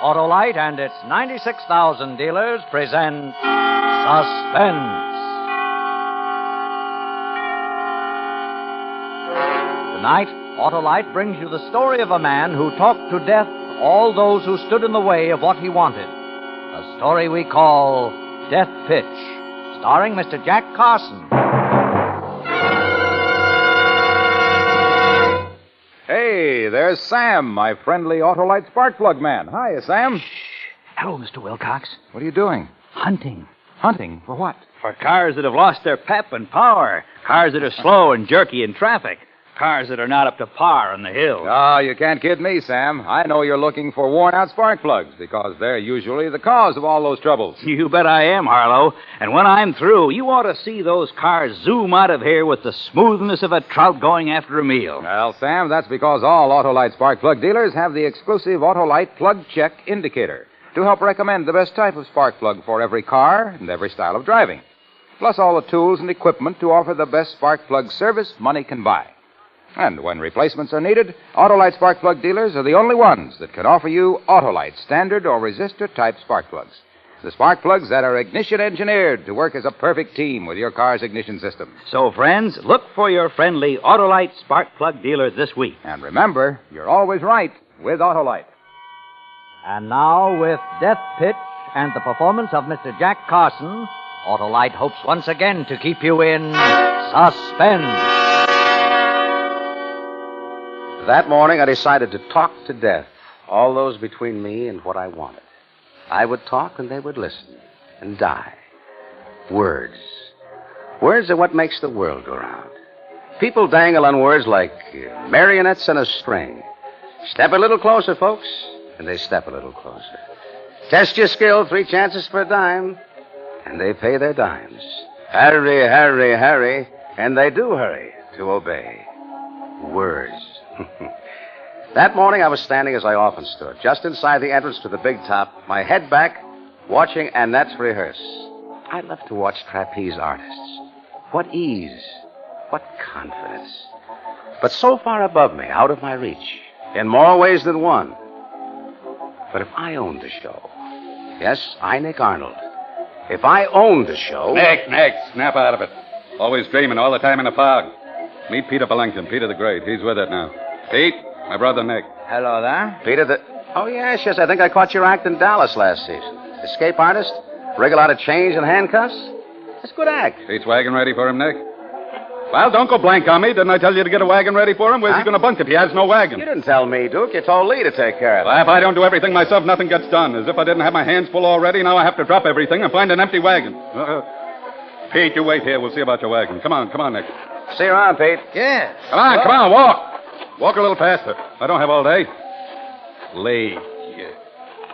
Autolite and its 96,000 dealers present Suspense. Tonight, Autolite brings you the story of a man who talked to death all those who stood in the way of what he wanted. A story we call Death Pitch, starring Mr. Jack Carson. Hey, there's Sam, my friendly Autolite spark plug man. Hiya, Sam. Shh. Hello, Mr. Wilcox. What are you doing? Hunting. Hunting? For what? For cars that have lost their pep and power. Cars that are slow and jerky in traffic. Cars that are not up to par on the hills. Oh, you can't kid me, Sam. I know you're looking for worn-out spark plugs because they're usually the cause of all those troubles. You bet I am, Harlow. And when I'm through, you ought to see those cars zoom out of here with the smoothness of a trout going after a meal. Well, Sam, that's because all Autolite spark plug dealers have the exclusive Autolite plug check indicator to help recommend the best type of spark plug for every car and every style of driving. Plus all the tools and equipment to offer the best spark plug service money can buy. And when replacements are needed, Autolite spark plug dealers are the only ones that can offer you Autolite standard or resistor-type spark plugs. The spark plugs that are ignition engineered to work as a perfect team with your car's ignition system. So, friends, look for your friendly Autolite spark plug dealer this week. And remember, you're always right with Autolite. And now, with Death Pitch and the performance of Mr. Jack Carson, Autolite hopes once again to keep you in suspense. That morning, I decided to talk to death, all those between me and what I wanted. I would talk and they would listen and die. Words. Words are what makes the world go round. People dangle on words like marionettes on a string. Step a little closer, folks, and they step a little closer. Test your skill, 3 chances for a dime, and they pay their dimes. Hurry, hurry, hurry, and they do hurry to obey. Words. That morning, I was standing as I often stood, just inside the entrance to the big top, my head back, watching Annette rehearse. I love to watch trapeze artists. What ease, what confidence. But so far above me, out of my reach, in more ways than one. But if I owned the show, yes, I, Nick Arnold, if I owned the show... Nick, snap out of it. Always dreaming all the time in a fog. Meet Peter Bellington, Peter the Great. He's with it now. Pete, my brother Nick. Hello there. Peter the... Oh, yes, I think I caught your act in Dallas last season. Escape artist, wriggle out of chains and handcuffs. That's a good act. Pete's wagon ready for him, Nick? Well, don't go blank on me. Didn't I tell you to get a wagon ready for him? Where's he going to bunk if he has no wagon? You didn't tell me, Duke. You told Lee to take care of it. Well, if I don't do everything myself, nothing gets done. As if I didn't have my hands full already, now I have to drop everything and find an empty wagon. Pete, you wait here. We'll see about your wagon. Come on, Nick. See you around, Pete. Yeah. Come on, walk. Walk a little faster. I don't have all day. Lee.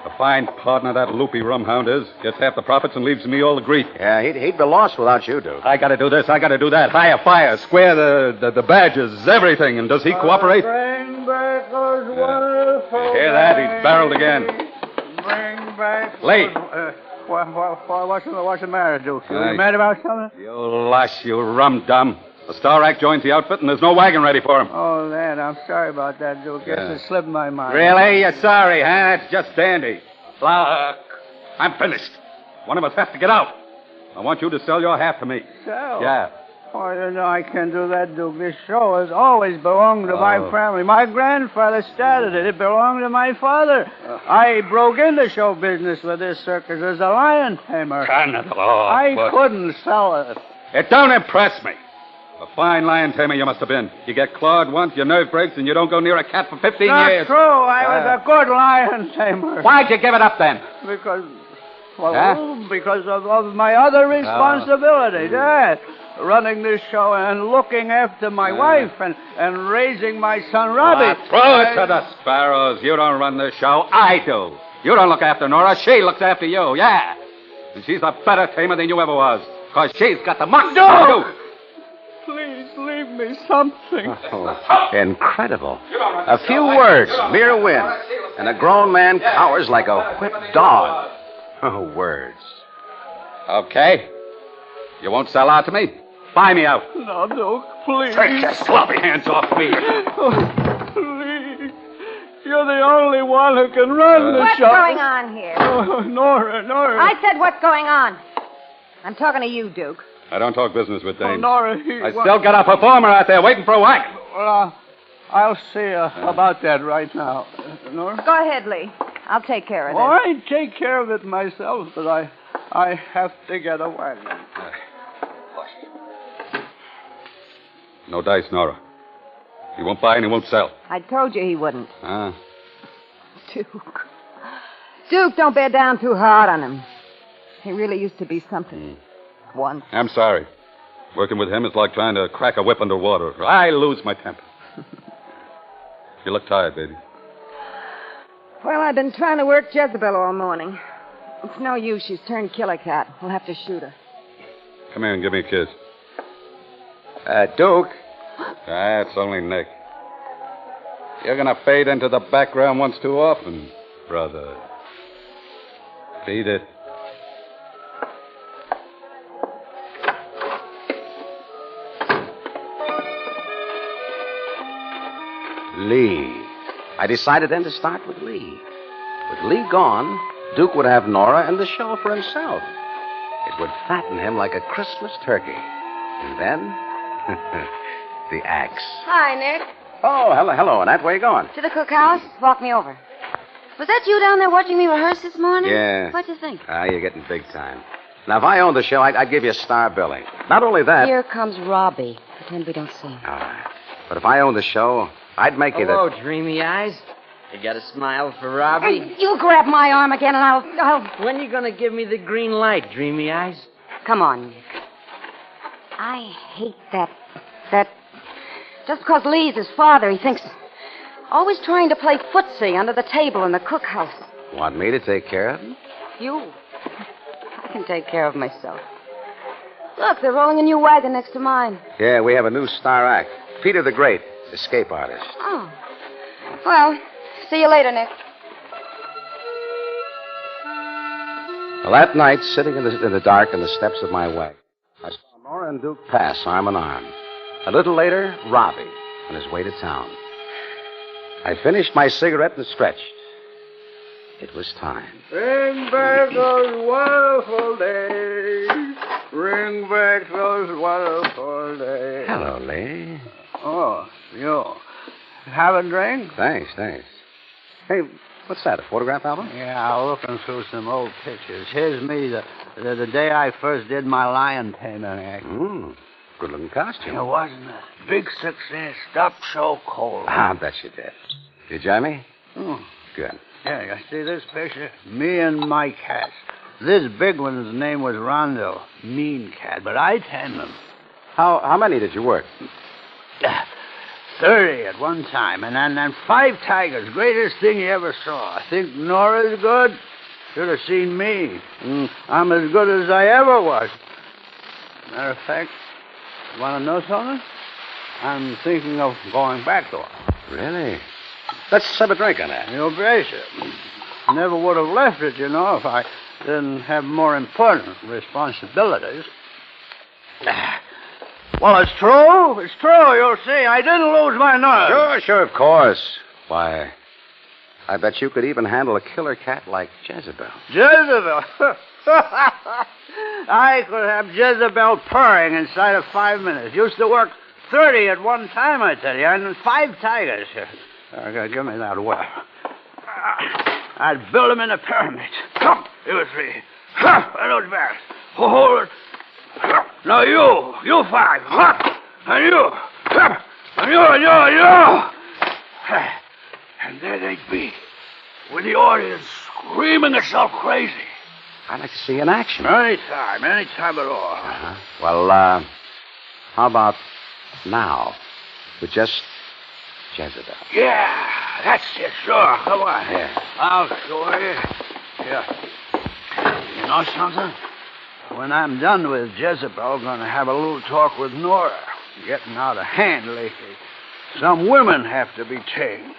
A fine partner that loopy rumhound is. Gets half the profits and leaves me all the grief. Yeah, he'd be lost without you, Duke. I got to do this. I got to do that. Hire fire. Square the badges, everything. And does he cooperate? Bring back those wonderful You hear that? He's barreled again. Bring back... Lee. What's the matter, Duke? You mad about something? You lush, you rum-dum. The Star Act joins the outfit, and there's no wagon ready for him. Oh, that. I'm sorry about that, Duke. Yeah. It slipped my mind. Really? You're sorry, huh? It's just dandy. Look, I'm finished. One of us has to get out. I want you to sell your half to me. Sell? Yeah. Oh, you know, I can't do that, Duke. This show has always belonged to my family. My grandfather started it. It belonged to my father. I broke into show business with this circus as a lion tamer. I couldn't sell it. It don't impress me. A fine lion tamer you must have been. You get clawed once, your nerve breaks, and you don't go near a cat for 15 Not years. true. I was a good lion tamer. Why'd you give it up then? Because of my other responsibilities. Yeah. Running this show and looking after my wife and raising my son Robbie. Throw it to the sparrows. You don't run this show. I do. You don't look after Nora. She looks after you. Yeah. And she's a better tamer than you ever was. Because she's got the muck. No! Please leave me something. Oh, incredible. A few words, mere wind, and a grown man cowers like a whipped dog. Oh, words. Okay. You won't sell out to me? Buy me out. No, Duke, please. Take your sloppy hands off me. Oh, please. You're the only one who can run the What's show. going on here? Oh, Nora. I said, what's going on? I'm talking to you, Duke. I don't talk business with dames. Nora, I still got a performer out there waiting for a whack. Well, I'll see about that right now. Nora? Go ahead, Lee. I'll take care of Well, this. I take care of it myself, but I have to get a wagon. No dice, Nora. He won't buy and he won't sell. I told you he wouldn't. Ah. Duke. Duke, don't bear down too hard on him. He really used to be something once. I'm sorry. Working with him is like trying to crack a whip under water. I lose my temper. You look tired, baby. Well, I've been trying to work Jezebel all morning. It's no use. She's turned killer cat. We'll have to shoot her. Come here and give me a kiss. Duke. That's only Nick. You're going to fade into the background once too often, brother. Beat it. Lee. I decided then to start with Lee. With Lee gone, Duke would have Nora and the show for himself. It would fatten him like a Christmas turkey. And then, the axe. Hi, Nick. Oh, hello, Annette. Where you going? To the cookhouse? Walk me over. Was that you down there watching me rehearse this morning? Yeah. What'd you think? You're getting big time. Now, if I owned the show, I'd give you star billing. Not only that... Here comes Robbie. Pretend we don't see him. All right. But if I owned the show, I'd make you the... Hello, dreamy eyes. You got a smile for Robbie? You grab my arm again and I'll... When you gonna give me the green light, dreamy eyes? Come on, Nick. I hate that... Just because Lee's his father, he thinks... Always trying to play footsie under the table in the cookhouse. Want me to take care of him? You? I can take care of myself. Look, they're rolling a new wagon next to mine. Yeah, we have a new star act. Peter the Great, escape artist. Oh. Well, see you later, Nick. Well, that night, sitting in the dark on the steps of my wagon, I saw Nora and Duke pass arm in arm. A little later, Robbie on his way to town. I finished my cigarette and stretched. It was time. Bring back those wonderful days. Bring back those wonderful days. Hello, Lee. Oh, you. Have a drink? Thanks. Hey, what's that, a photograph album? Yeah, looking through some old pictures. Here's me the day I first did my lion taming act. Good-looking costume. It wasn't a big success. Stopped so cold. I bet you did. Did you, Jamie? Good. Yeah, you see this picture? Me and my cat. This big one's name was Rondo. Mean cat, but I tamed him. How many did you work? 30 at one time, and then 5 tigers. Greatest thing you ever saw. I think Nora's good. Should have seen me. I'm as good as I ever was. Matter of fact, you want to know something? I'm thinking of going back to her. Really? Let's have a drink on that. You brace it. Never would have left it, you know, if I didn't have more important responsibilities. Well, it's true. It's true, you'll see. I didn't lose my nerve. Sure, of course. Why, I bet you could even handle a killer cat like Jezebel. Jezebel? I could have Jezebel purring inside of 5 minutes. Used to work 30 at one time, I tell you, and 5 tigers. Give me that whip. I'd build them in a pyramid. Come, you 3. And those back. Hold it. Now you 5. And you. And you. And there they'd be, with the audience screaming itself crazy. I'd like to see in action. Anytime at all. Uh-huh. Well, how about now? With just Jezebel. Yeah, that's it, sure. Come on. Yeah. I'll show you. Yeah. You know something? When I'm done with Jezebel, I'm going to have a little talk with Nora. Getting out of hand lately. Some women have to be tamed.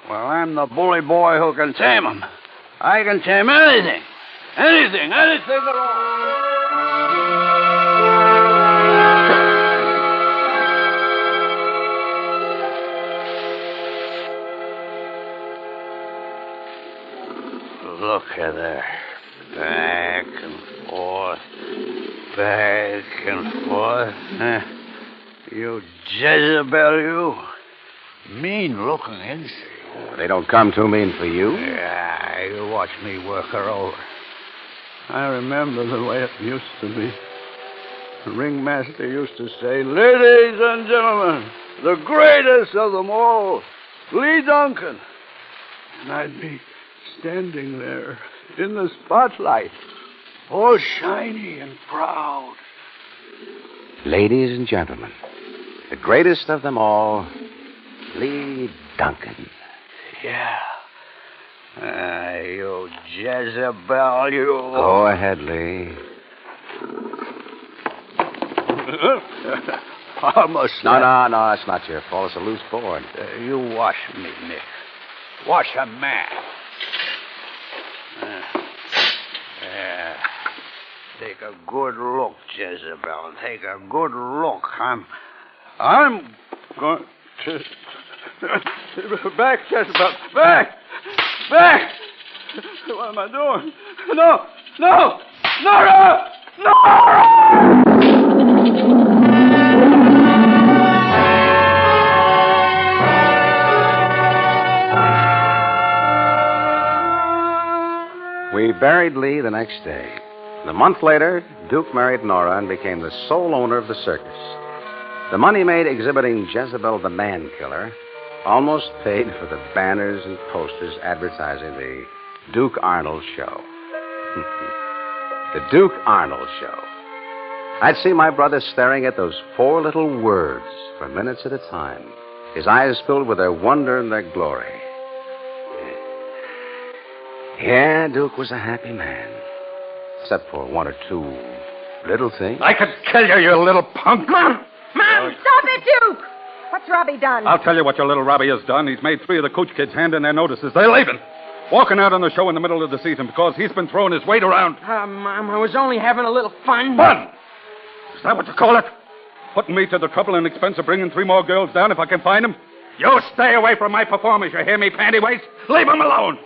Well, I'm the bully boy who can tame them. I can tame anything. Anything at all. look at her. Back and forth. Back and forth. You Jezebel, you. Mean-looking, isn't she? They don't come too mean for you. Yeah, you watch me work her over. I remember the way it used to be. The ringmaster used to say, "Ladies and gentlemen, the greatest of them all, Lee Duncan." And I'd be standing there in the spotlight, all shiny and proud. Ladies and gentlemen, the greatest of them all, Lee Duncan. Yeah. You Jezebel, you. Go ahead, Lee. Almost. No, it's not your fault. It's a loose board. You wash me, Nick. Wash a man. Yeah. Take a good look, Jezebel. Take a good look. I'm going to... Back, Jezebel. Back! Back! What am I doing? No! Nora! We buried Lee the next day. A month later, Duke married Nora and became the sole owner of the circus. The money made exhibiting Jezebel the Man-Killer almost paid for the banners and posters advertising the Duke Arnold Show. The Duke Arnold Show. I'd see my brother staring at those four little words for minutes at a time, his eyes filled with their wonder and their glory. Yeah, Duke was a happy man, except for one or two little things. I could kill you, you little punk. Mom, stop it, Duke! What's Robbie done? I'll tell you what your little Robbie has done. He's made 3 of the Cooch kids hand in their notices. They're leaving. Walking out on the show in the middle of the season because he's been throwing his weight around. Mom, I was only having a little fun. Fun? Is that what you call it? Putting me to the trouble and expense of bringing 3 more girls down if I can find them? You stay away from my performers, you hear me, pantywaist? Leave them alone.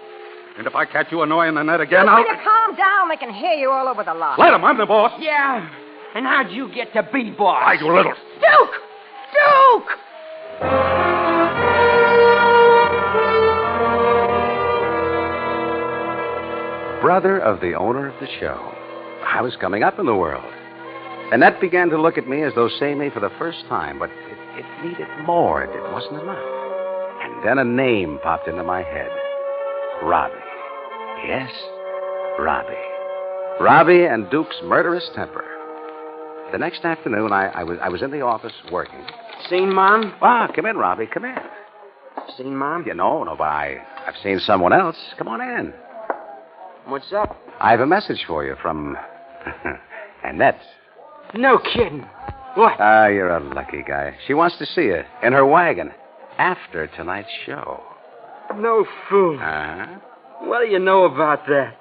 And if I catch you annoying Annette again, I'll... Will you calm down? They can hear you all over the lot. Let them. I'm the boss. Yeah. And how'd you get to be boss? Why, you little... Duke! Brother of the owner of the show. I was coming up in the world. Annette began to look at me as though seeing me for the first time, but it needed more. It wasn't enough. And then a name popped into my head. Robbie. Yes, Robbie. Robbie and Duke's murderous temper. The next afternoon, I was in the office working. Seen Mom? Ah, come in, Robbie. Come in. Seen Mom? You know, but I've seen someone else. Come on in. What's up? I have a message for you from Annette. No kidding. What? You're a lucky guy. She wants to see you in her wagon after tonight's show. No fool. Uh-huh. What do you know about that?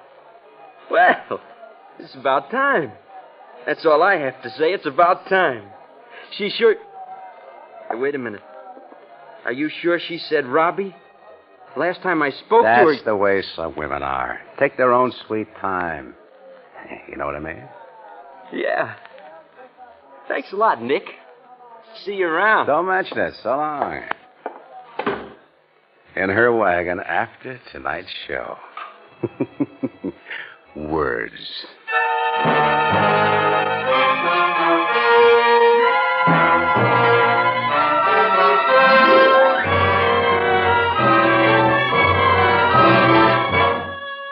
Well, it's about time. That's all I have to say. It's about time. She sure... Hey, wait a minute. Are you sure she said Robbie? Last time I spoke to her... That's the way some women are. Take their own sweet time. You know what I mean? Yeah. Thanks a lot, Nick. See you around. Don't mention it. So long. In her wagon after tonight's show. Words.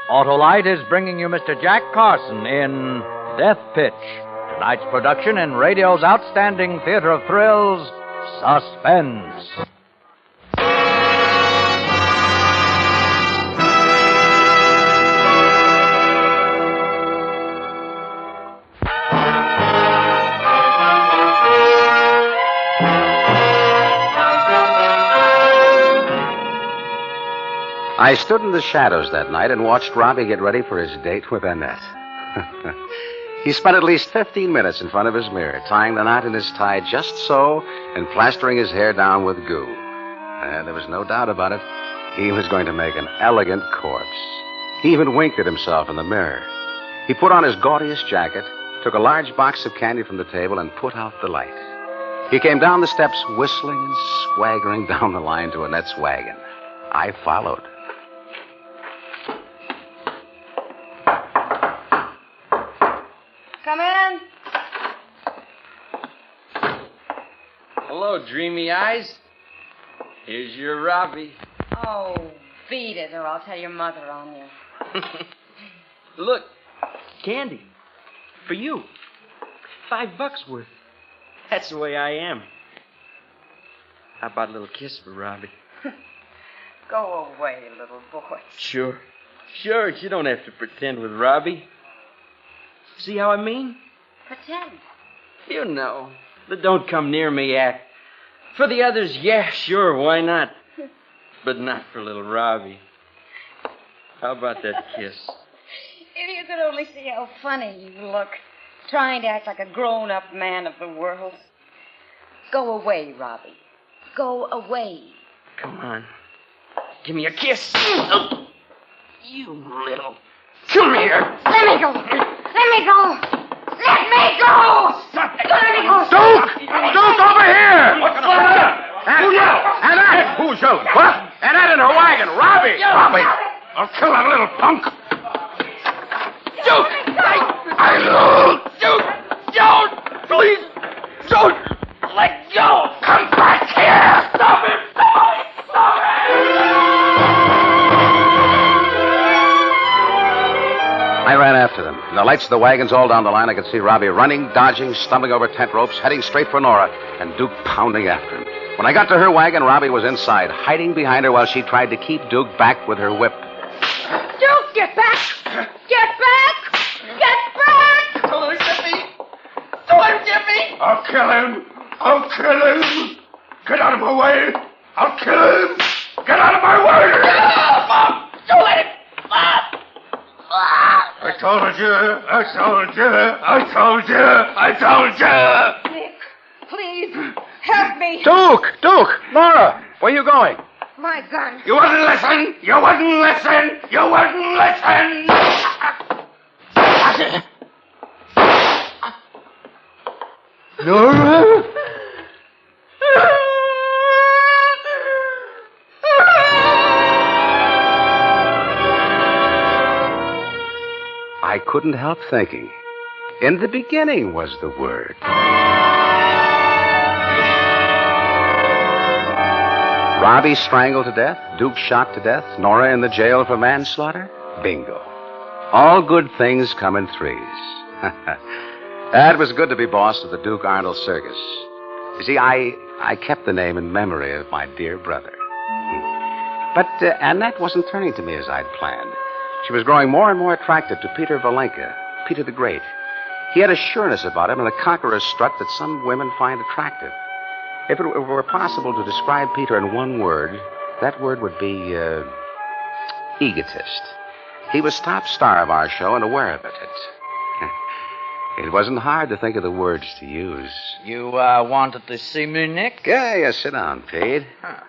Autolite is bringing you Mr. Jack Carson in Death Pitch, tonight's production in radio's outstanding theater of thrills, Suspense. I stood in the shadows that night and watched Robbie get ready for his date with Annette. He spent at least 15 minutes in front of his mirror, tying the knot in his tie just so and plastering his hair down with goo. There was no doubt about it. He was going to make an elegant corpse. He even winked at himself in the mirror. He put on his gaudiest jacket, took a large box of candy from the table, and put out the light. He came down the steps whistling and swaggering down the line to Annette's wagon. I followed. Come in. Hello, dreamy eyes. Here's your Robbie. Oh, beat it, or I'll tell your mother on you. Look, candy. For you. $5 worth. That's the way I am. How about a little kiss for Robbie? Go away, little boy. Sure. Sure, you don't have to pretend with Robbie. See how I mean? Pretend. You know, the don't come near me act. For the others, yeah, sure, why not? But not for little Robbie. How about that kiss? If you could only see how funny you look, trying to act like a grown-up man of the world. Go away, Robbie. Go away. Come on. Give me a kiss. You little... Come here. Let me go. Let me go. Let me go. Let me go. Duke, over here! What's going on? Who yelled? Annette! Who's yelling? What? Annette in her wagon. Robbie! Robbie! I'll kill that little punk. Duke! Duke! Don't! Please! Don't! Let go! Come back here! Stop it! Stop it! Stop it! I ran after them. In the lights of the wagons all down the line, I could see Robbie running, dodging, stumbling over tent ropes, heading straight for Nora, and Duke pounding after him. When I got to her wagon, Robbie was inside, hiding behind her while she tried to keep Duke back with her whip. Duke, get back! Get back! Get back! Don't let him get me! Don't let him get me! I'll kill him! I'll kill him! Get out of my way! I'll kill him! Get out of my way! Mom! Don't let him! Mom! I told you! I told you! I told you! I told you! Nick, please, help me. Duke! Nora! Where are you going? My gun. You wouldn't listen! You wouldn't listen! You wouldn't listen! Nora? I couldn't help thinking. In the beginning was the word. Robbie strangled to death, Duke shot to death, Nora in the jail for manslaughter. Bingo. All good things come in threes. That was good to be boss of the Duke Arnold Circus. You see, I kept the name in memory of my dear brother. But Annette wasn't turning to me as I'd planned. She was growing more and more attractive to Peter Valenka, Peter the Great. He had a sureness about him and a conqueror's strut that some women find attractive. If it were possible to describe Peter in one word, that word would be egotist. He was top star of our show and aware of it. It wasn't hard to think of the words to use. You wanted to see me, Nick? Yeah, sit down, Pete. Huh.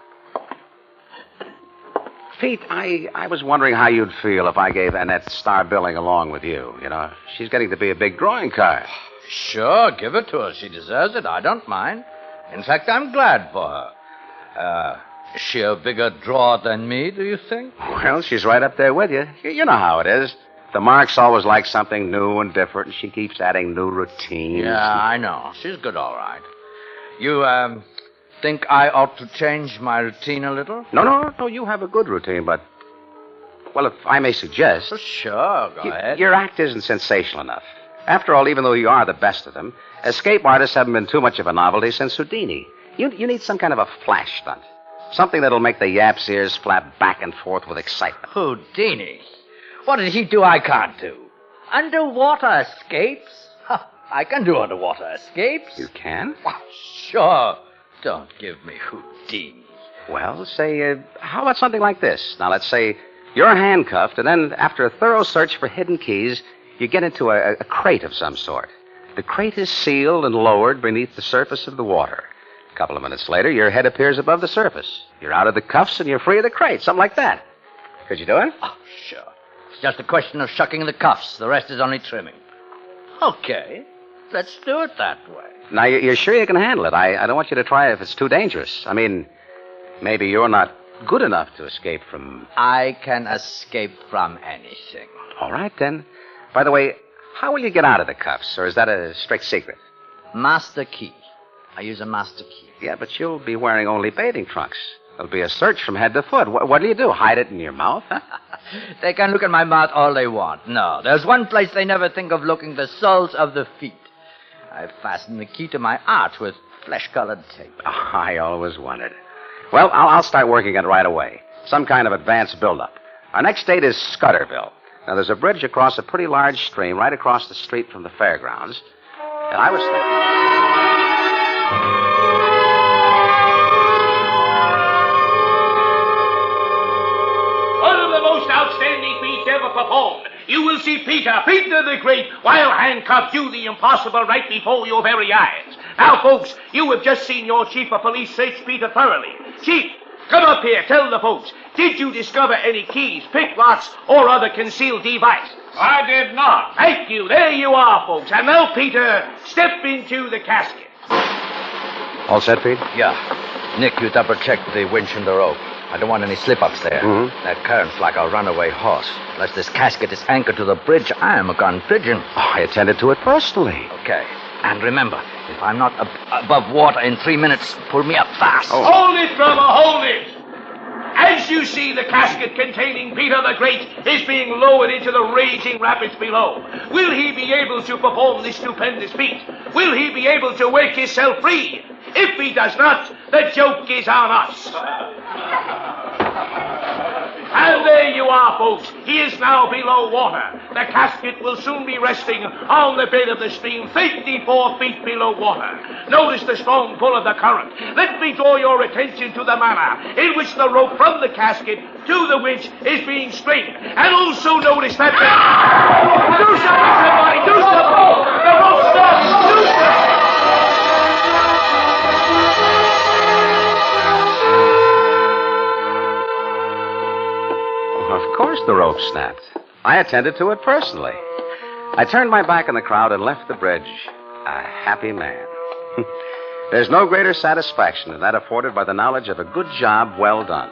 Pete, I was wondering how you'd feel if I gave Annette star billing along with you. You know, she's getting to be a big drawing card. Sure, give it to her. She deserves it. I don't mind. In fact, I'm glad for her. Is she a bigger draw than me, do you think? Well, she's right up there with you. You know how it is. The Marks always like something new and different, and she keeps adding new routines. Yeah, I know. She's good, all right. You, think I ought to change my routine a little? No, you have a good routine, but... Well, if I may suggest... Oh, sure, go ahead. Your act isn't sensational enough. After all, even though you are the best of them, escape artists haven't been too much of a novelty since Houdini. You need some kind of a flash stunt. Something that'll make the yap's ears flap back and forth with excitement. Houdini? What did he do I can't do? Underwater escapes? I can do underwater escapes. You can? Well, sure. Don't give me Houdini. Well, say, how about something like this? Now, let's say you're handcuffed, and then after a thorough search for hidden keys, you get into a crate of some sort. The crate is sealed and lowered beneath the surface of the water. A couple of minutes later, your head appears above the surface. You're out of the cuffs and you're free of the crate, something like that. Could you do it? Oh, sure. It's just a question of shucking the cuffs. The rest is only trimming. Okay. Let's do it that way. Now, you're sure you can handle it? I don't want you to try if it's too dangerous. I mean, maybe you're not good enough to escape from... I can escape from anything. All right, then. By the way, how will you get out of the cuffs? Or is that a strict secret? Master key. I use a master key. Yeah, but you'll be wearing only bathing trunks. There'll be a search from head to foot. What do you do? Hide it in your mouth? They can look at my mouth all they want. No, there's one place they never think of looking, the soles of the feet. I fasten the key to my arch with flesh-colored tape. Oh, I always wondered. Well, I'll start working it right away. Some kind of advanced build-up. Our next date is Scudderville. Now, there's a bridge across a pretty large stream right across the street from the fairgrounds. And I was thinking... Outstanding feat ever performed. You will see Peter the Great, while handcuffed, do the impossible right before your very eyes. Now, folks, you have just seen your chief of police search Peter thoroughly. Chief, come up here, tell the folks, did you discover any keys, picklocks, or other concealed device? I did not. Thank you. There you are, folks. And now, Peter, step into the casket. All set, Pete? Yeah. Nick, you double-check the winch and the rope. I don't want any slip-ups there. Mm-hmm. That current's like a runaway horse. Unless this casket is anchored to the bridge, I am gone pigeon. Oh, I attended to it personally. Okay. And remember, if I'm not above water in 3 minutes, pull me up fast. Oh. Hold it, brother, hold it. As you see, the casket containing Peter the Great is being lowered into the raging rapids below. Will he be able to perform this stupendous feat? Will he be able to wake himself free? If he does not, the joke is on us. And there you are, folks. He is now below water. The casket will soon be resting on the bed of the stream, 54 feet below water. Notice the strong pull of the current. Let me draw your attention to the manner in which the rope from the casket to the winch is being strained. And also notice that... Do something, somebody! Do something! The rope stops! Do something! Of course the rope snapped. I attended to it personally. I turned my back on the crowd and left the bridge a happy man. There's no greater satisfaction than that afforded by the knowledge of a good job well done.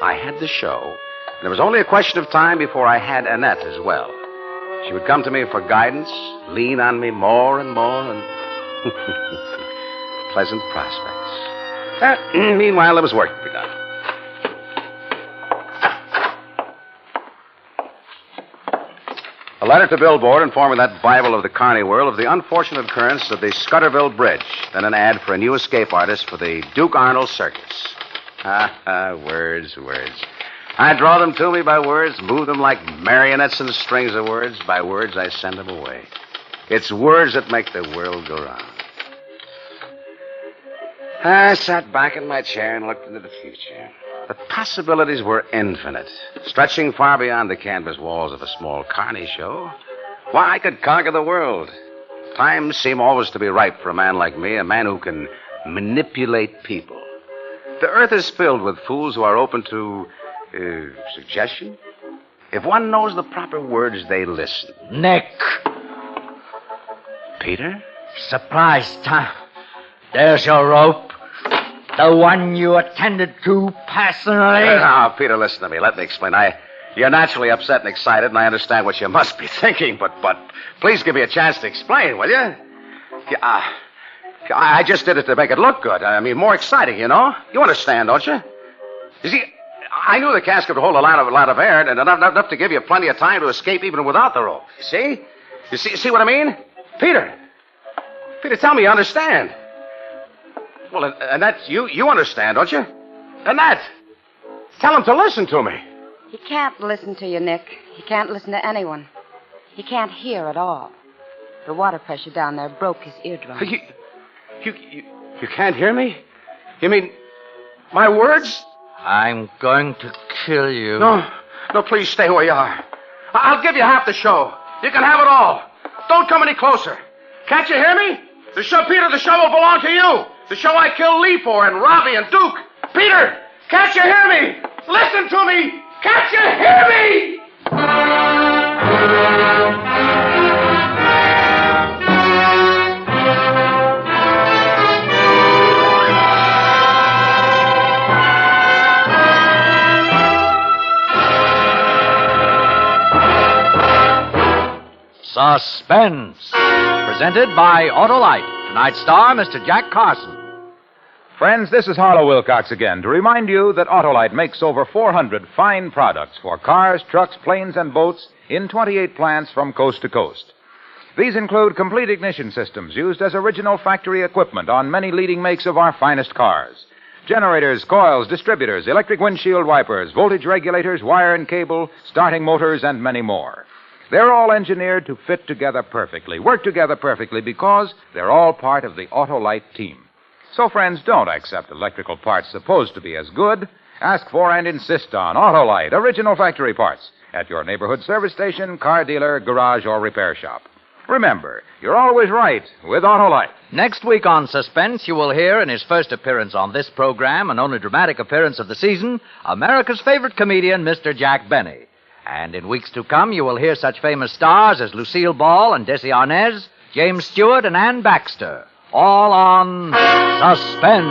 I had the show, and it was only a question of time before I had Annette as well. She would come to me for guidance, lean on me more and more, and pleasant prospects. Meanwhile, there was work to be done. A letter to Billboard informing that Bible of the Carney world of the unfortunate occurrence of the Scudderville Bridge. Then an ad for a new escape artist for the Duke Arnold Circus. Words. I draw them to me by words, move them like marionettes and strings of words. By words, I send them away. It's words that make the world go round. I sat back in my chair and looked into the future. The possibilities were infinite, stretching far beyond the canvas walls of a small carny show. Why, I could conquer the world. Times seem always to be ripe for a man like me, a man who can manipulate people. The earth is filled with fools who are open to suggestion. If one knows the proper words, they listen. Nick! Peter? Surprise time. There's your rope. The one you attended to personally. Now, Peter, listen to me. Let me explain. You're naturally upset and excited, and I understand what you must be thinking, but please give me a chance to explain, will you? I just did it to make it look good. I mean, more exciting, you know? You understand, don't you? You see, I knew the casket would hold a lot of air, and enough to give you plenty of time to escape even without the rope. See? You see what I mean? Peter, tell me you understand. Well, Annette, you understand, don't you? Annette, tell him to listen to me. He can't listen to you, Nick. He can't listen to anyone. He can't hear at all. The water pressure down there broke his eardrum. You can't hear me? You mean my words? I'm going to kill you. No, please stay where you are. I'll give you half the show. You can have it all. Don't come any closer. Can't you hear me? The show will belong to you. The show I killed Lee for, and Robbie and Duke. Peter, can't you hear me? Listen to me. Can't you hear me? Suspense, presented by Autolite. Tonight's star, Mr. Jack Carson. Friends, this is Harlow Wilcox again to remind you that Autolite makes over 400 fine products for cars, trucks, planes, and boats in 28 plants from coast to coast. These include complete ignition systems used as original factory equipment on many leading makes of our finest cars. Generators, coils, distributors, electric windshield wipers, voltage regulators, wire and cable, starting motors, and many more. They're all engineered to fit together perfectly, work together perfectly, because they're all part of the Autolite team. So, friends, don't accept electrical parts supposed to be as good. Ask for and insist on Autolite, original factory parts, at your neighborhood service station, car dealer, garage, or repair shop. Remember, you're always right with Autolite. Next week on Suspense, you will hear, in his first appearance on this program, and only dramatic appearance of the season, America's favorite comedian, Mr. Jack Benny. And in weeks to come, you will hear such famous stars as Lucille Ball and Desi Arnaz, James Stewart and Ann Baxter, all on Suspense.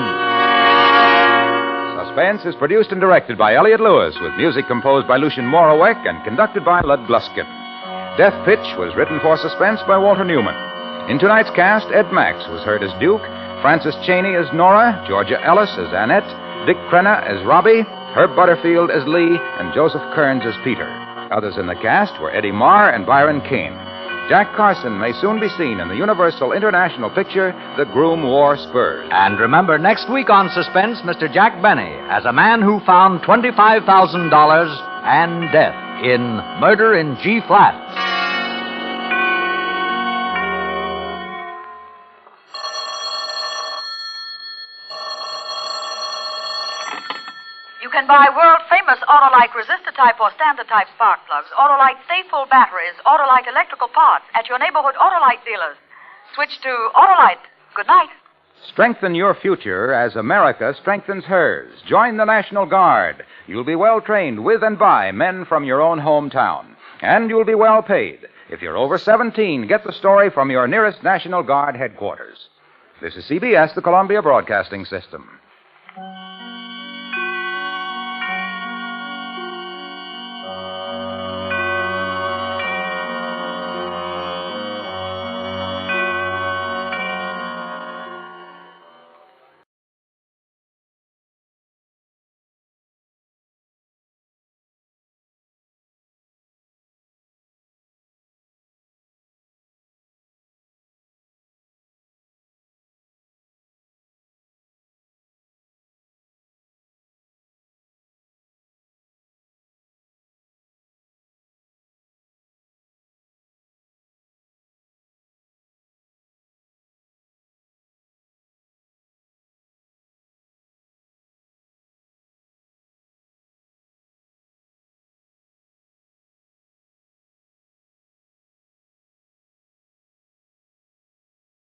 Suspense is produced and directed by Elliott Lewis, with music composed by Lucien Moraweck and conducted by Lud Gluskin. Death Pitch was written for Suspense by Walter Newman. In tonight's cast, Ed Max was heard as Duke, Frances Cheney as Nora, Georgia Ellis as Annette, Dick Crenna as Robbie, Herb Butterfield as Lee, and Joseph Kearns as Peter. Others in the cast were Eddie Marr and Byron Kane. Jack Carson may soon be seen in the Universal International picture, The Groom Wore Spurs. And remember, next week on Suspense, Mr. Jack Benny as a man who found $25,000 and death in Murder in G Flat. You can buy world-famous Autolite resistor-type or standard-type spark plugs, Autolite stay-full batteries, Autolite electrical parts at your neighborhood Autolite dealers. Switch to Autolite. Good night. Strengthen your future as America strengthens hers. Join the National Guard. You'll be well trained with and by men from your own hometown. And you'll be well paid. If you're over 17, get the story from your nearest National Guard headquarters. This is CBS, the Columbia Broadcasting System.